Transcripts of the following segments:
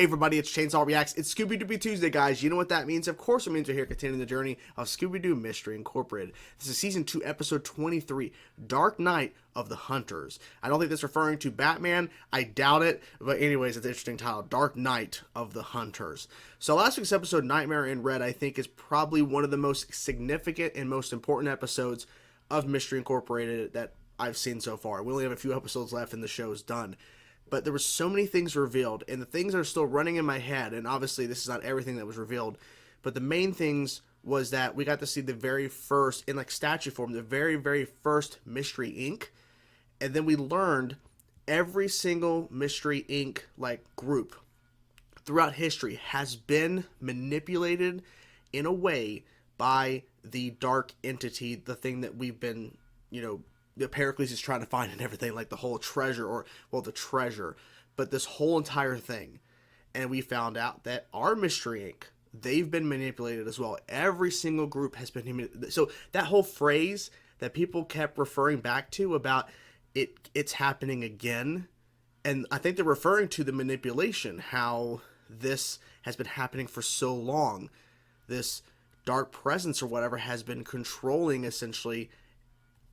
Hey everybody, it's Chainsaw Reacts. It's Scooby-Doo Tuesday, guys. You know what that means? Of course it means we're here continuing the journey of Scooby-Doo Mystery Incorporated. This is Season 2, Episode 23, Dark Night of the Hunters. I don't think that's referring to Batman. I doubt it. But anyways, it's an interesting title. Dark Night of the Hunters. So last week's episode, Nightmare in Red, I think is probably one of the most significant and most important episodes of Mystery Incorporated that I've seen so far. We only have a few episodes left and the show's done. But there were so many things revealed, and the things that are still running in my head, and obviously this is not everything that was revealed, but the main things was that we got to see the very first, in like statue form, the very, very first Mystery Inc. And then we learned every single Mystery Inc. like group throughout history has been manipulated in a way by the dark entity, the thing that we've been, the Pericles is trying to find and everything, like the whole treasure, or, well, the treasure, but this whole entire thing. And we found out that our Mystery Inc., they've been manipulated as well. Every single group has been manipulated. So that whole phrase that people kept referring back to about it's happening again, and I think they're referring to the manipulation, how this has been happening for so long. This dark presence or whatever has been controlling essentially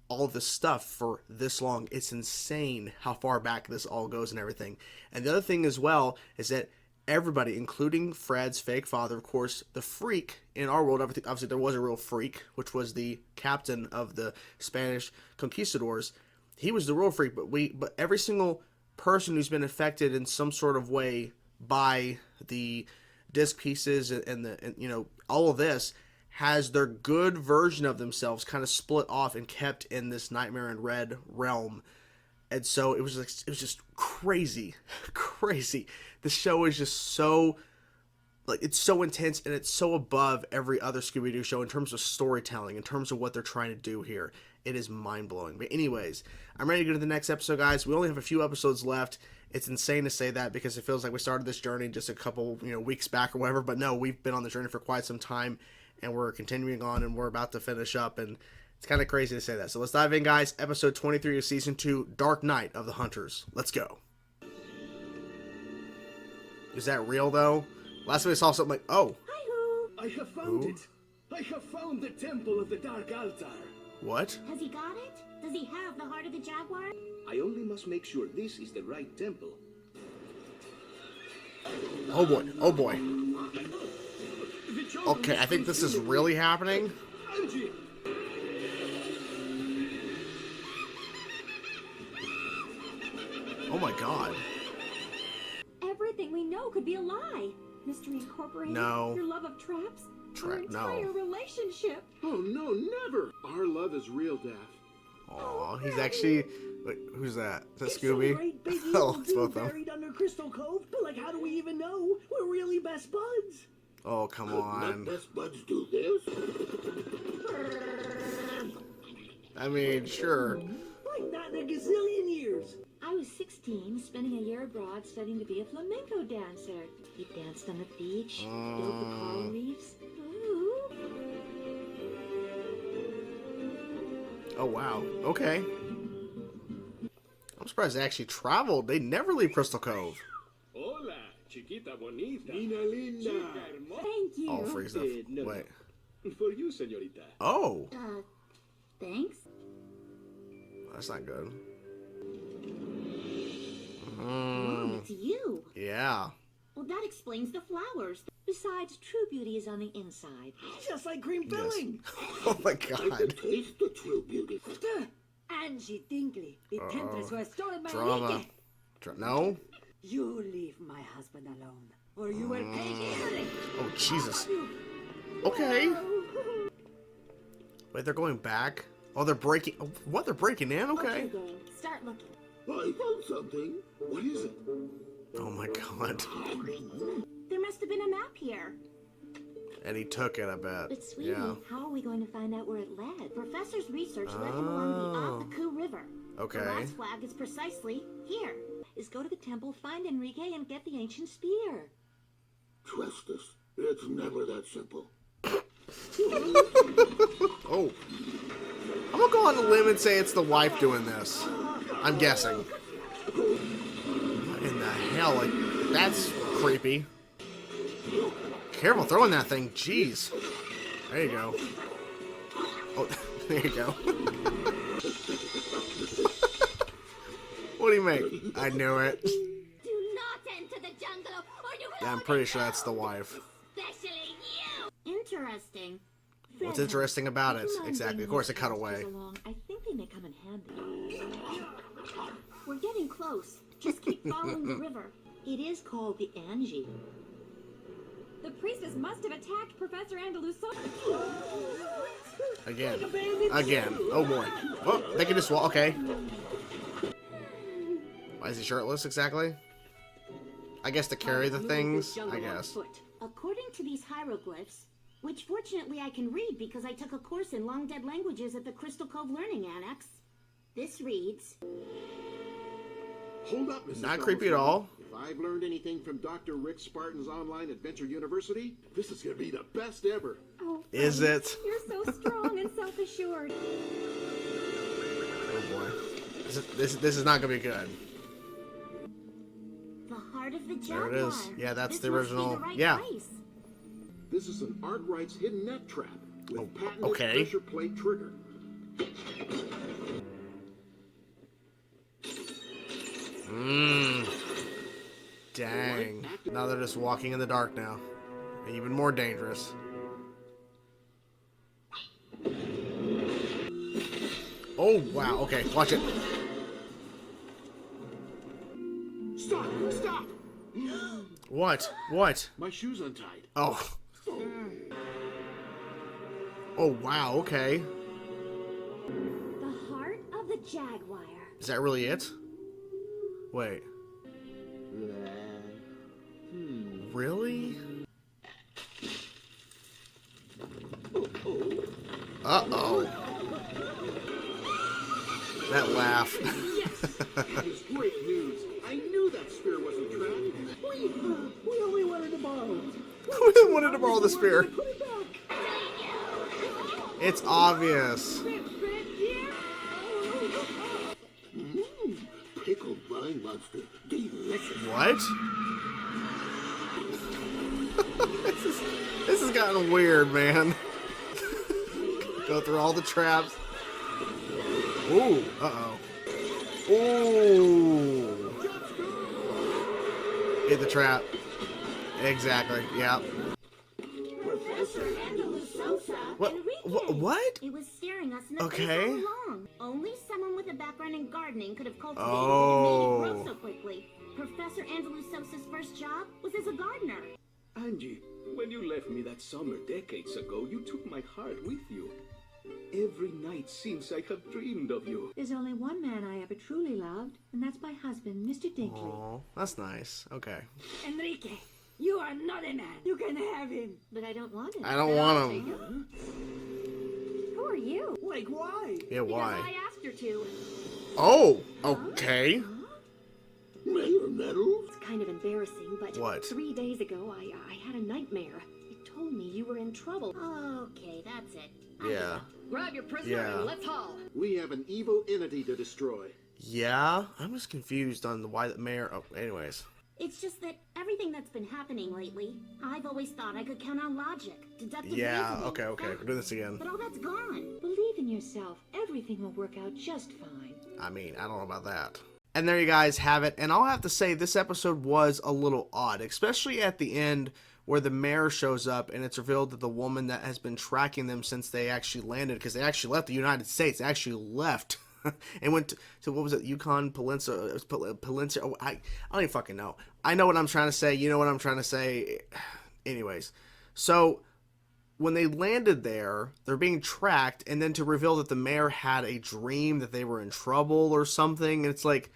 all this stuff for this long. It's insane how far back this all goes and everything. And the other thing as well is that everybody, including Fred's fake father, of course, the freak in our world, obviously there was a real freak, which was the captain of the Spanish conquistadors. He was the real freak, but every single person who's been affected in some sort of way by the disc pieces and all of this has their good version of themselves kind of split off and kept in this Nightmare in Red realm. And so it was just crazy. The show is just so, like, it's so intense and it's so above every other Scooby-Doo show in terms of storytelling, in terms of what they're trying to do here. It is mind-blowing. But anyways, I'm ready to go to the next episode, guys. We only have a few episodes left. It's insane to say that because it feels like we started this journey just a couple, weeks back or whatever. But no, we've been on the journey for quite some time. And we're continuing on, and we're about to finish up, and it's kind of crazy to say that. So let's dive in, guys. Episode 23 of Season 2, Dark Night of the Hunters. Let's go. Is that real, though? Last time I saw something like, oh. Hi-ho. I have found it. I have found the Temple of the Dark Altar. What? Has he got it? Does he have the heart of the jaguar? I only must make sure this is the right temple. Oh, boy. Oh, boy. Okay, I think this is really happening. Oh my god. Everything we know could be a lie. Mystery Incorporated. No. Your love of traps. Our entire relationship. Oh no, never. Our love is real, Daph. Oh, he's actually. Wait, who's that? Is that Scooby? Oh, it's both of them. Buried under Crystal Cove. But like, how do we even know we're really best buds? Oh, come on. Best buds do this? I mean, sure. Like not in a gazillion years. I was 16, spending a year abroad studying to be a flamenco dancer. We danced on the beach, built the coral reefs. Ooh. Oh, wow. Okay. I'm surprised they actually traveled. They never leave Crystal Cove. Hola, chiquita bonita. Nina linda. Thank you. Oh, freeze up. No. Wait. For you, señorita. Oh. Thanks. That's not good. It's you. Yeah. Well, that explains the flowers. Besides, true beauty is on the inside. Just like cream filling. Oh my god. Taste the true beauty. Angie Dingley, the temptress who has stolen my Drama. Enrique. No? You leave my husband alone, or you will pay dearly. Oh, Jesus. Okay. Wait, they're going back? Oh, they're breaking. What? They're breaking in? Okay. Gang, start looking. I found something. What is it? Oh my god. There must have been a map here. And he took it, I bet. But sweetie, Yeah. how are we going to find out where it led? Professor's research led him along the Aku River. Okay. The last flag is precisely here. Is go to the temple, find Enrique, and get the ancient spear. Trust us. It's never that simple. Oh. I'm gonna go on a limb and say it's the wife doing this. I'm guessing. What in the hell? Like, that's creepy. Careful throwing that thing. Jeez. There you go. Oh, there you go. What do you make? I knew it. Do not enter the jungle, or you will. Yeah, I'm pretty sure that's the wife. Especially you. Interesting. What's interesting about it? Would you mind Exactly. Of bringing course, they these cut monsters away. along? I think they may come in handy. We're getting close. Just keep following the river. It is called the Angie. The priestess must have attacked Professor Andaluso. Again. Again. Oh boy. Oh, they can just walk. Okay. Why is he shirtless exactly? I guess to carry the things. I guess. According to these hieroglyphs, which fortunately I can read because I took a course in long dead languages at the Crystal Cove Learning Annex, this reads... Hold up, Mrs. Not creepy at all. If I've learned anything from Dr. Rick Spartan's Online Adventure University, this is going to be the best ever. Oh, Is it? you're so strong and self-assured. Oh boy. This is not gonna be good. The heart of the jaguar. There it is. Yeah, that's This the must be original. the right Yeah. place. This is an Arkwright's hidden net trap with patented okay. pressure plate trigger. Dang. Now they're just walking in the dark now. Even more dangerous. Oh, wow. Okay, watch it. Stop! Stop! What? What? My shoe's untied. Oh. Oh, wow. Okay. The heart of the jaguar. Is that really it? Wait. Really? Uh-oh. That laugh. That is great news. I knew that spear wasn't trapped. We only wanted to borrow it. Who wanted to borrow the spear? Put it back. It's obvious. Pickled vine monster. Delicious. What? This has gotten weird, man. Go through all the traps. Ooh, uh-oh. Ooh. Hit the trap. Exactly, yeah. Professor Andalusosa. What? What? It was staring us in the Okay. face all along. Only someone with a background in gardening could have cultivated Oh. it and made it grow so quickly. Professor Andalusosa's first job was as a gardener. Angie, when you left me that summer decades ago, you took my heart with you. Every night since I have dreamed of you. There's only one man I ever truly loved, and that's my husband, Mr. Dinkley. Oh, that's nice. Okay. Enrique, you are not a man. You can have him. But I don't want it. I don't want him. Who are you? Like, why? Yeah, Because why? I asked her to. Oh, okay. Mayor Meadows? It's kind of embarrassing, but What? 3 days ago I had a nightmare. It told me you were in trouble. Okay, that's it. Yeah. Grab your prisoner Yeah. and let's haul. We have an evil entity to destroy. Yeah? I'm just confused on why the mayor... Oh, anyways. It's just that everything that's been happening lately, I've always thought I could count on logic, deductive Yeah, reasoning, okay. We're facts. doing this again. But all that's gone. Believe in yourself. Everything will work out just fine. I mean, I don't know about that. And there you guys have it. And I'll have to say, this episode was a little odd, especially at the end where the mayor shows up and it's revealed that the woman that has been tracking them since they actually landed, because they actually left the United States, they actually left and went to what was it, Yukon Peninsula? It was Peninsula. Oh, I don't even fucking know. I know what I'm trying to say. You know what I'm trying to say. Anyways, so when they landed there, they're being tracked, and then to reveal that the mayor had a dream that they were in trouble or something, and it's like,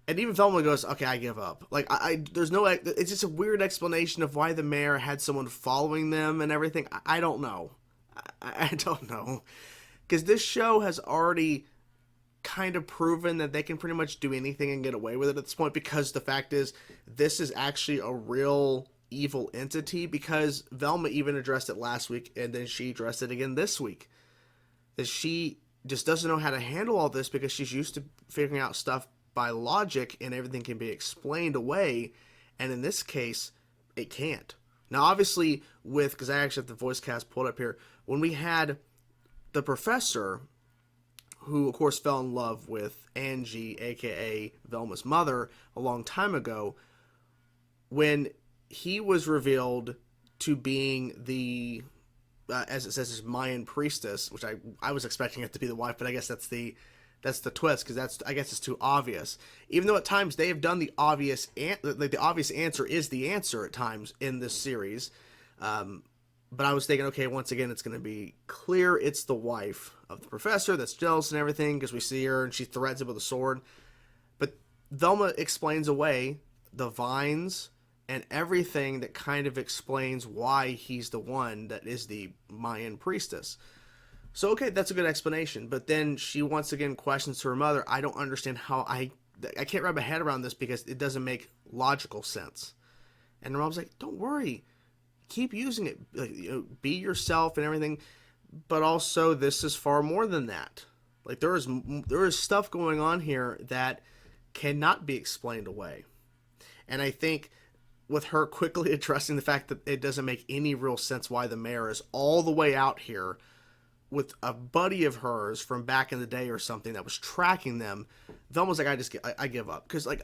and even Velma goes, okay, I give up. Like, there's no, it's just a weird explanation of why the mayor had someone following them and everything. I don't know. I don't know. Because this show has already kind of proven that they can pretty much do anything and get away with it at this point, because the fact is, this is actually a real evil entity, because Velma even addressed it last week, and then she addressed it again this week. That she just doesn't know how to handle all this because she's used to figuring out stuff by logic and everything can be explained away, And in this case, it can't. Now, obviously, because I actually have the voice cast pulled up here, when we had the professor, who, of course, fell in love with Angie, a.k.a. Velma's mother, a long time ago, when he was revealed to being the, as it says, Mayan priestess, which I was expecting it to be the wife, but I guess that's the twist, because I guess it's too obvious. Even though at times they have done the obvious answer is the answer at times in this series. But I was thinking, okay, once again, it's going to be clear it's the wife of the professor that's jealous and everything, because we see her and she threatens him with a sword. But Velma explains away the vines and everything that kind of explains why he's the one that is the Mayan priestess. So, okay, that's a good explanation. But then she once again questions her mother. I don't understand how I can't wrap my head around this because it doesn't make logical sense. And her mom's like, don't worry. Keep using it. Like, be yourself and everything. But also, this is far more than that. Like, there is stuff going on here that cannot be explained away. And I think with her quickly addressing the fact that it doesn't make any real sense why the mayor is all the way out here with a buddy of hers from back in the day or something that was tracking them, Velma's like, I give up. Because, like,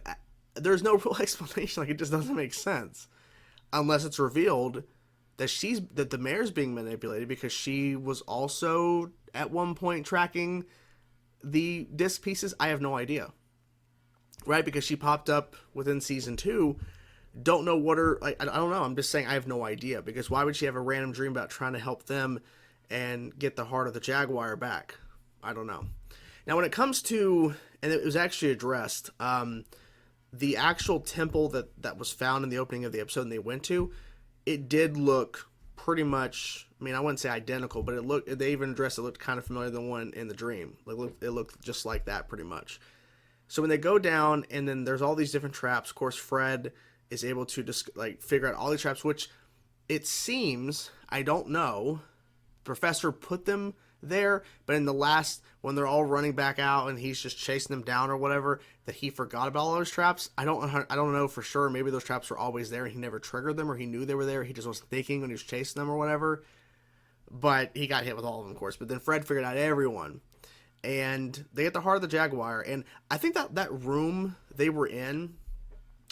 there's no real explanation. Like, it just doesn't make sense. Unless it's revealed that the mayor's being manipulated because she was also at one point tracking the disc pieces. I have no idea. Right? Because she popped up within season 2. Don't know what her... I don't know. I'm just saying I have no idea. Because why would she have a random dream about trying to help them and get the heart of the Jaguar back? I don't know. Now, when it comes to... And it was actually addressed... the actual temple that was found in the opening of the episode and they went to, it did look pretty much... I mean, I wouldn't say identical, but they even addressed it looked kind of familiar to the one in the dream. It looked just like that pretty much. So when they go down and then there's all these different traps, of course, Fred is able to just figure out all these traps, which it seems, I don't know, Professor put them there, but in the last, when they're all running back out and he's just chasing them down or whatever, that he forgot about all those traps. I don't know for sure. Maybe those traps were always there and he never triggered them, or he knew they were there. He just wasn't thinking when he was chasing them or whatever. But he got hit with all of them, of course. But then Fred figured out everyone. And they get the heart of the Jaguar. And I think that room they were in,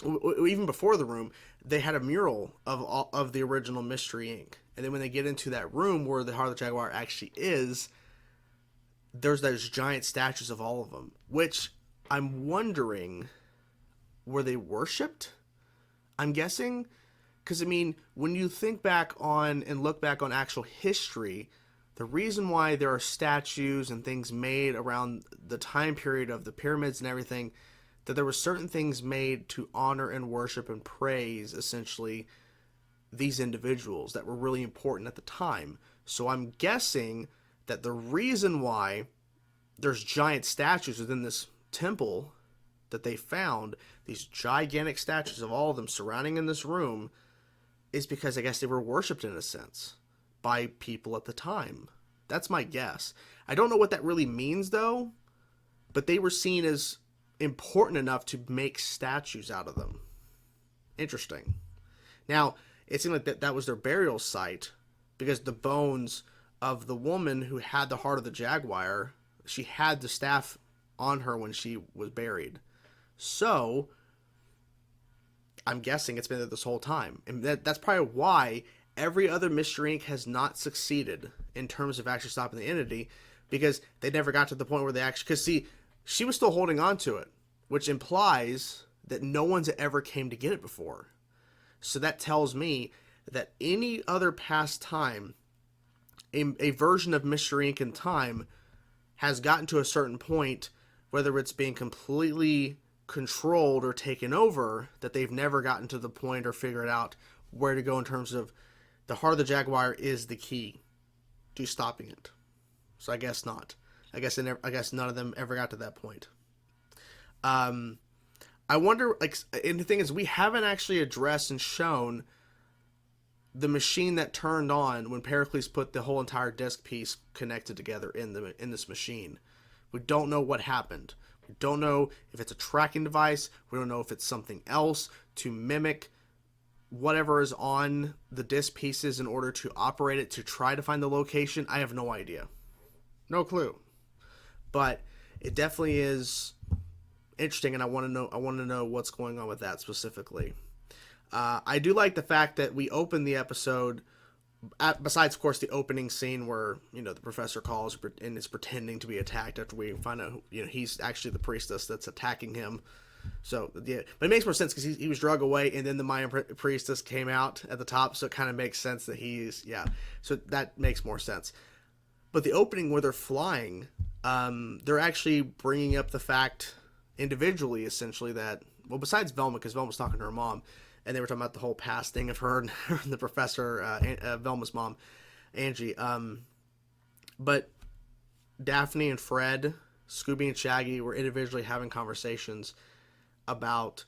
even before the room, they had a mural of the original Mystery Inc. And then when they get into that room where the heart of the Jaguar actually is, there's those giant statues of all of them. Which I'm wondering, were they worshipped? I'm guessing. Because, I mean, when you think back on and look back on actual history, the reason why there are statues and things made around the time period of the pyramids and everything, that there were certain things made to honor and worship and praise, essentially, these individuals that were really important at the time. So I'm guessing that the reason why there's giant statues within this temple that they found, these gigantic statues of all of them surrounding in this room, is because I guess they were worshipped in a sense by people at the time. That's my guess. I don't know what that really means though, but they were seen as important enough to make statues out of them. Interesting. Now, it seemed like that was their burial site, because the bones of the woman who had the heart of the Jaguar, she had the staff on her when she was buried. So, I'm guessing it's been there this whole time. And that's probably why every other Mystery Inc. has not succeeded in terms of actually stopping the entity, because they never got to the point where they actually... Because, see, she was still holding on to it, which implies that no one's ever came to get it before. So that tells me that any other past time, a version of Mystery Inc. in time has gotten to a certain point, whether it's being completely controlled or taken over, that they've never gotten to the point or figured out where to go in terms of the heart of the Jaguar is the key to stopping it. So I guess not. I guess none of them ever got to that point. I wonder, and the thing is, we haven't actually addressed and shown the machine that turned on when Pericles put the whole entire disc piece connected together in this machine. We don't know what happened. We don't know if it's a tracking device. We don't know if it's something else. to mimic whatever is on the disc pieces in order to operate it to try to find the location. I have no idea. No clue. But it definitely is interesting, and I want to know what's going on with that specifically. I do like the fact that we open the episode, besides of course the opening scene where the professor calls and is pretending to be attacked after we find out he's actually the priestess that's attacking him. So yeah, but it makes more sense because he was drug away, and then the Mayan priestess came out at the top, so it kind of makes sense that so that makes more sense. But the opening where they're flying, they're actually bringing up the fact individually, essentially, that, well, besides Velma, because Velma's talking to her mom, and they were talking about the whole past thing of her and the professor, Velma's mom, Angie. But Daphne and Fred, Scooby and Shaggy were individually having conversations about,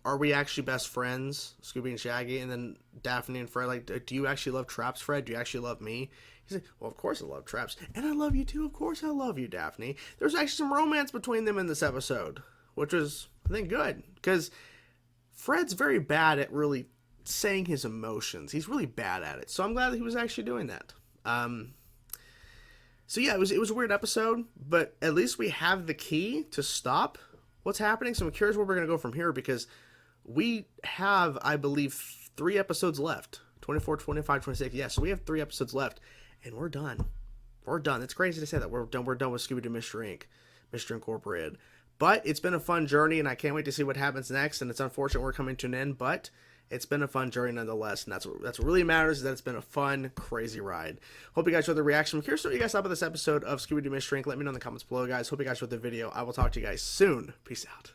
are we actually best friends, Scooby and Shaggy? And then Daphne and Fred, like, do you actually love traps, Fred? Do you actually love me? He's like, well, of course I love traps. And I love you too. Of course I love you, Daphne. There's actually some romance between them in this episode, which was, I think, good. Because Fred's very bad at really saying his emotions. He's really bad at it. So I'm glad that he was actually doing that. So yeah, it was a weird episode, but at least we have the key to stop what's happening. So I'm curious where we're going to go from here, because we have, I believe, 3 episodes left. 24, 25, 26. Yeah, so we have 3 episodes left, and we're done. We're done. It's crazy to say that. We're done with Scooby-Doo Mystery Inc., Mystery Incorporated. But it's been a fun journey, and I can't wait to see what happens next, and it's unfortunate we're coming to an end, but it's been a fun journey nonetheless, and that's what really matters, is that it's been a fun, crazy ride. Hope you guys enjoyed the reaction. I'm curious what you guys thought about this episode of Scooby-Doo Mystery Inc. Let me know in the comments below, guys. Hope you guys enjoyed the video. I will talk to you guys soon. Peace out.